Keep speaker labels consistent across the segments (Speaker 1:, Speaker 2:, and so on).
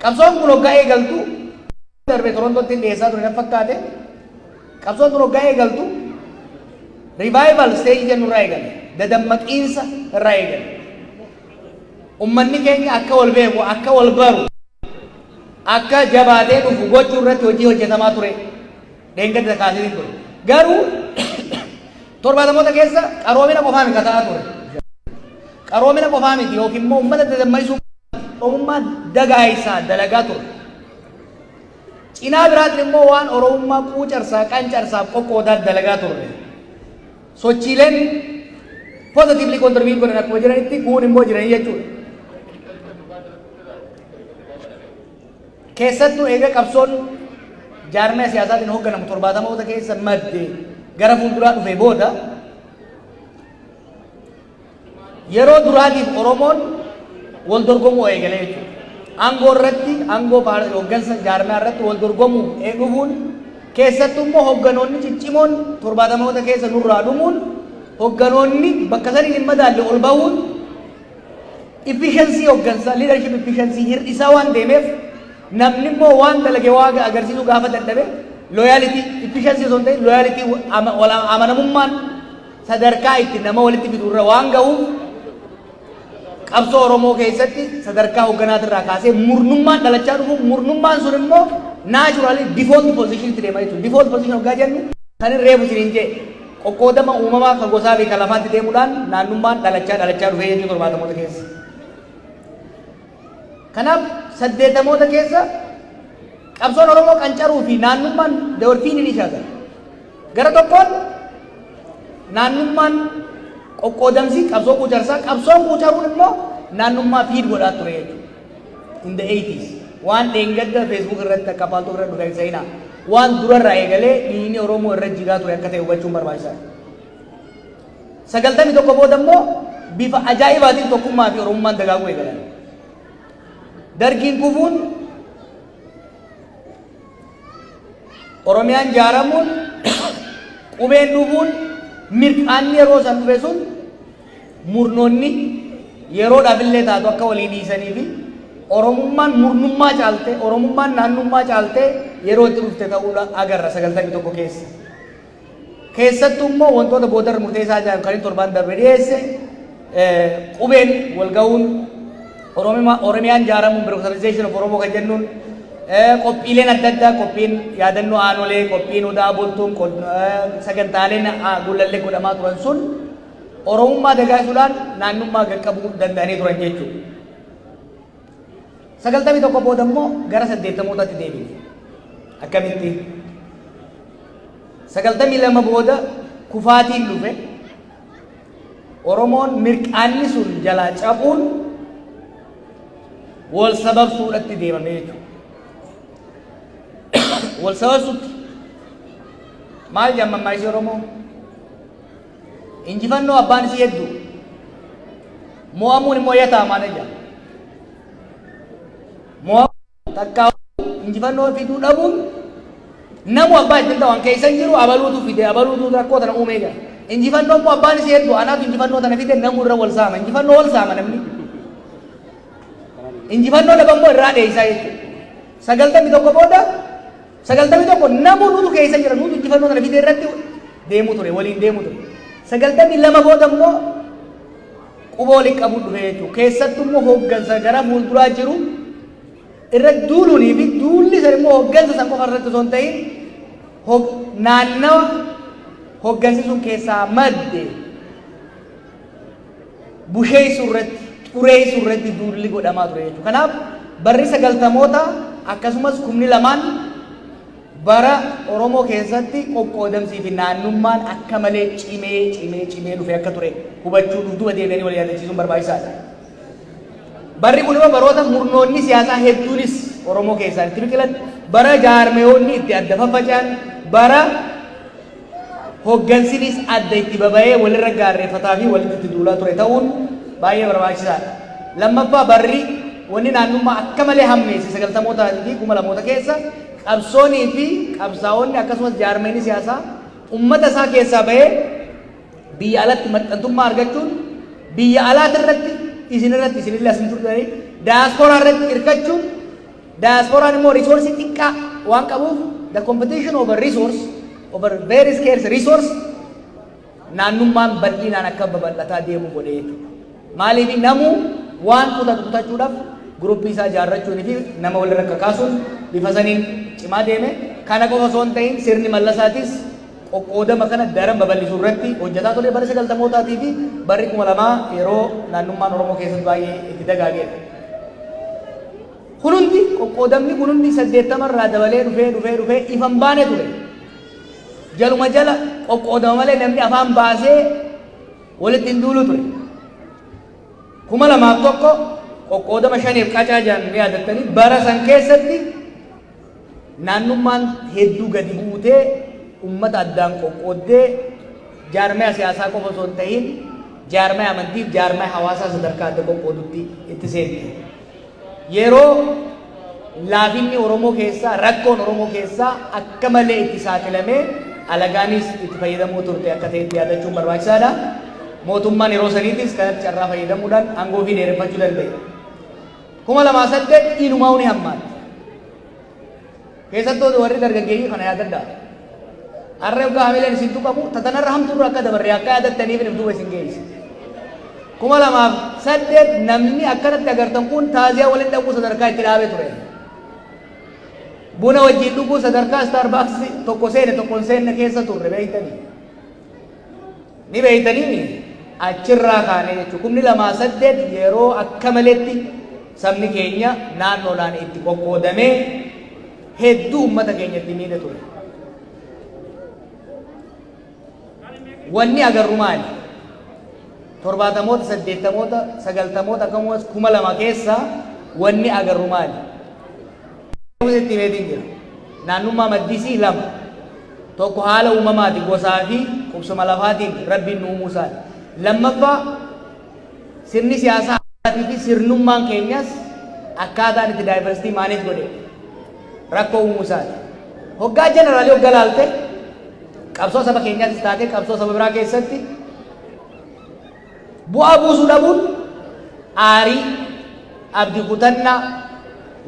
Speaker 1: Qabsoon kun hoggaa eegaltu darbe Torontootti dhiyeessaa ture na fakkaate. Qabsoon kun hoggaa eegaltu revival stage jennu irraa eegale. Dadammaqiinsa irraa eegale. Ummanni keenya akka wal beeku, akka wal baru, akka jabaatee dhufu gochuu irratti hojii hojjetamaa ture. Deengada kaasanii ture. Garuu torbaatamoota keessa qaroomina qofaa miti ta'aa ture. Qaroomina qofaa miti yookiin immoo uummata dadammaisuu Oromummaa dagaayisaa dalagaa ture. Cinaa biraatiin immoo waan Oromummaa quucarsaa qancarsaaf qoqqoodaa dalagaa ture. Sochiileen positively contribute godhan akkuma jiranitti kun immoo jiranii jechuudha. Keessattuu eega qabsoon jaarmee siyaasaatiin hoogganamu torbaatamoota keessa madde gara fuulduraa dhufee booda yeroo duraatiif Oromoon wal dorgomuu eegalee jechuudha. Aangoo irratti aangoo hooggansa jaarmee irratti wal dorgomuu eeguun keessattuu immoo hoogganoonni ciccimoon torbaatamoota keessa nurraa dhumuun hoogganoonni bakka saniin hin madaalle ol bahuun efficiency hooggansa leadership efficiency hir'isaa waan deemeef namni immoo waan dalage waaqa agarsiisuu gaafa dadhabe loyalty efficiency osoo hin ta'in loyalty amanamummaan sadarkaa itti nama walitti fidu irra waan ga'uuf qabsoo Oromoo keessatti sadarkaa hoogganaatiirraa kaasee murnummaan dhalachaa dhufu murnummaan sun immoo naturally default position itti deemaa jechuudha. Default position hoggaa jennu kan hin reebu isiniin jee qoqqoodama uumamaa kan gosaa fi kan lafaatti deemuudhaan naannummaan dhalachaa dhufee jechuudha torbaatamoota keessa. Kanaaf saddeettamoota keessa qabsoon Oromoo qancaruu fi naannummaan dawartiin ni shaakala. Gara tokkoon naannummaan qoqqoodamsi qabsoo quucarsaa qabsoon quucaruun immoo naannummaa fiid godhaa ture jechuudha. In the 80s waan dheengadda Facebook irratti akka paaltuu irra dhufe seenaa waan durarraa eegalee dhiigni Oromoo irra jigaa ture akka ta'e hubachuun barbaachisaadha. 91 booda immoo bifa ajaa'ibaatiin tokkummaa fi Oromummaan dagaaguu eegalan. Dargiin kufuun Oromiyaan jaaramuun qubeen dhufuun mirqaanni yeroo san dhufe sun murnoonni yeroodhaaf illee taatu akka walii dhiisanii fi Oromummaan murnummaa caalte Oromummaan naannummaa caalte yeroo itti dhufte ta'uudha agarra 91 keessa. Keessattuu immoo wantoota boodarra murteessaa jiran kan torbaan darbe dhiyeesse qubeen wal ga'uun Oromiyaan jaaramuun birokratization of Oromoo kan jennuun qophiileen adda addaa qophiin yaadannoo aanolee qophiin odaa bultuun sagantaaleen gullallee godhamaa turan sun Oromummaa dagaasuudhaan naannummaa qaqqabuu danda'anii turan jechuudha. 91 booda immoo gara 80mootaatti deebi'e. Akkamitti? 92 booda kufaatiin dhufe Oromoon mirqaanni sun jalaa cabuun wal sababsuudhaatti deemame jechuudha. Wal sababsuutti maal jaamammaa ishee Oromoo? Injifannoo abbaan isii hedduu mo'amuun immoo yataa maal jedha? Mo'amuun takkaa injifannoo fiduu dhabuun namu abbaa itti ta'an keessa jiru abaluutu fide abaluutu rakkoo tana uumee jira. Injifannoo immoo abbaan isii hedduu anaatu injifannoo tana fide namu irra wal saama. Injifannoo wal saama namni. Injifannoo dhabammoo irraa dheessaa jechuudha. 91 booda 91 namu nutu keessa jira nutu injifannoo tana fide irratti deemu ture waliin deemu ture. 92 booda immoo quba waliin qabu dhufe jechuudha. Keessattuu immoo hooggansa gara fuulduraa jiru irra duuluunii fi duulli san immoo hooggansa san qofa irratti osoo hin ta'in naannawa hooggansi sun keessaa madde busheessu irratti xureessu irratti duulli godhamaa ture jechuudha. Kanaaf barri 90moota akkasumas 12 bara Oromoo keessatti qoqqoodamsii fi naannummaan akka malee cimee dhufe akka ture hubachuu duuba deebi'anii wal yaadachiisuun barbaachisaadha. Barri kun immoo baroota murnoonni siyaasaa hedduunis Oromoo keessaa itti biqilan bara jaarmeewonni itti adda faffaca'an bara hooggansinis adda itti baba'ee walirra gaarreeffataa fi walitti itti duulaa ture ta'uun baay'ee barbaachisaadha. Lammaffaa barri wanni naannummaa akka malee hammeesse 90moota fi 2000moota keessa qabsoonii fi qabsaa'onni akkasumas jaarmeenii siyaasaa ummata isaa keessaa bahee biyya alatti maxxantummaa argachuun biyya alaati irratti isinirratti isinillee asin turtanii daaspooraa irratti hirkachuun Diasporaan immoo resource xiqqaa waan qabuuf the competition over resource over very scarce resource naannummaan bal'inaan akka babal'ataa deemu godhee maaliif namuu waan kutachuudhaaf gruppii isaa ijaarrachuun fi nama walirra kakaasuun bifa saniin cimaa deeme kana qofa osoo hin ta'in sirni mallasaatis qoqqoodama kana daran babal'isuu irratti hojjetaa ture bara 90mootaatii fi barri 2000 yeroo naannummaan Oromoo keessatti baay'ee itti dagaagedha. Kunundi qoqqoodamni kunundi 80 irraa dabalee dhufee ifan baane ture. Jaluma jala qoqqoodama malee namni afaan baasee walitti hin duulu ture. 2001 qoqqoodama 5 qacaa jaan ni yaadattanii bara san keessatti naannummaan hedduu gadi buutee ummata addaan qoqqooddee jaarmaya siyaasaa qofa osoo hin ta'in jaarmaya amantiif jaarmaya hawaasaa sadarkaa adda qoqqoodutti itti seente. Yeroo laafinni Oromoo keessaa rakkoon Oromoo keessaa akka malee itti saaxilamee alagaanis itti fayyadamuu turte akka ta'etti yaadachuun barbaachisaadha. Mootummaan yeroo saniitis kanatti carraa fayyadamuudhaan aangoo fi dheereffachuu danda'e. 2008 inumaa uni hammaate. Keessattuu warri dargaggeeyyii kana yaadadhaa. Harree ugaa hamileen isin tuqamu tatanarra hamtuurra akka dabarre akka yaadattaniif duuba isin geesse. 2008 namni akkanatti agartan kun taaziyaa waliin dhaquu sadarkaa itti dhaabee ture. Buna wajjin dhuguu sadarkaa Starbucks tokko seene tokkoon seenne keessa turre beeytanii. Ni beeytanii achirraa kaanee jechuudha. 2008 yeroo akka maleetti sabni keenya naannoodhaan itti qoqqoodamee hedduu uummata keenyatti miidhe ture. Wanni agarru maali? 70moota 80moota 90moota akkasumas 2000 keessa wanni agarru maali? Itti beetiin jira. Naannummaa maddisii lama. Tokko haala uumamaati gosaa fi qubsuma lafaatiin rabbiin uumuu isaati. Lammaffaa sirni siyaasaa fi sirnummaan keenyas akkaataan itti daayivarsiitii maaneej godhe rakkoo uumuu isaati. Hoggaa jeneraalii hoggaa laalte qabsoo saba keenyaattis taatee qabsoo saba biraa keessatti bu'aa buusuu dhabuun aarii abdii kutannaa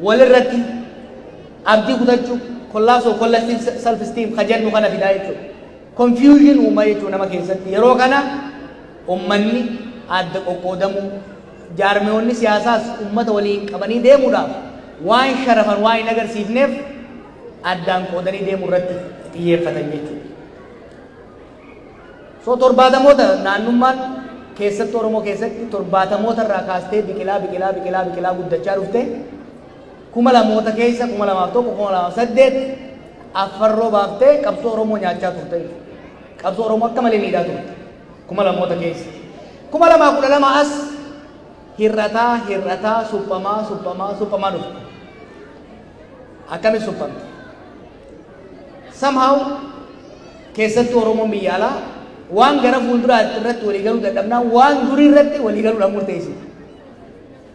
Speaker 1: walirratti abdii kutachuu kollaasoo kollastiin self esteem kajennu kana fidaa jechuudha. Confusion uuma jechuudha nama keessatti yeroo kana ummanni adda qoqqoodamuu jaarmeewwanni siyaasaas ummata waliin qabanii deemuudhaaf waan sharafan waan hin agarsiifneef addaan qoodanii deemuu irratti xiyyeeffatan jechuudha. So 70moota naannummaan keessatti Oromoo keessatti 70moota irraa kaastee biqilaa guddachaa dhufte 2000moota keessa 2001 2008 affarroo baaftee qabsoo Oromoo nyaachaa turte. Qabsoo Oromoo akka malee miidhaa turte 2000moota keessa. 2012 as hir'ataa suphamaa dhufte. Akkamitti suphamte? Somehow keessatti Oromoon biyya alaa waan gara fuulduraa irratti walii galuu dadhabnaan waan durii irratti walii galuudhaan murteessite.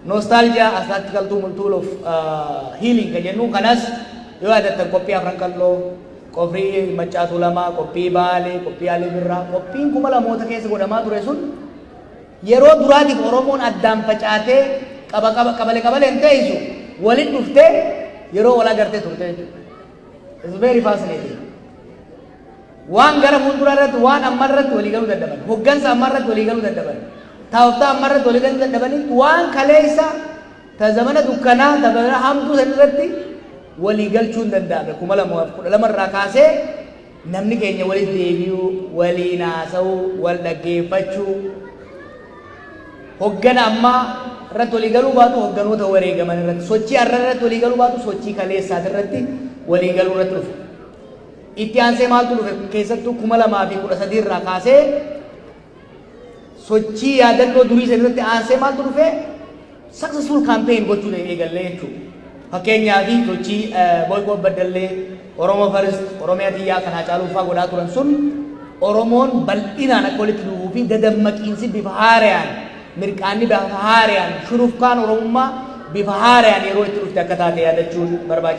Speaker 1: Nostalgia as tactical tool of healing kan jennu kanas yoo yaadattan qophii afran qalloo qophii maccaatu lamaa qophii baalee qophii haalee birraa qophiin 2000moota keessa godhamaa ture sun yeroo duraatiif Oromoon addaan facaatee qabaleen teessu walitti dhuftee yeroo wal agartee turte jechuudha. It's very fascinating. Waan gara fuulduraa irratti waan amma irratti walii galuu dadhaban hoggansa amma irratti walii galuu dadhaban taa'uftaa amma irratti walii galuu dadhabanitti waan kaleessa ta zamana dukkanaa ta zamana hamtuu san irratti walii galchuu hin danda'ame 2012 irraa kaasee namni keenya walitti deebi'uu waliin haasa'uu wal dhaggeeffachuu hoggana ammaa irratti walii galuu baatu hogganoota wareegaman irratti sochii har'a irratti walii galuu baatu sochii kaleessaati irratti walii galuu irratti dhufe. Itti aansee maaltu dhufe keessattuu 2013 irraa kaasee sochii yaadannoo durii san irratti aansee maaltu dhufe successful campaign gochuu eegallee jechuudha. Fakkeenyaaf sochii boycott baddallee Oromoo First Oromiyaa xiyyaa kanaa caaluufaa godhaa turan sun Oromoon bal'inaan akka walitti dhufuu fi dadammaqiinsi bifa haaraan mirqaanni bifa haaraan shurufkaan Oromummaa bifa haaraan yeroo itti dhufte akka taate yaadachuun barbaachisaadha.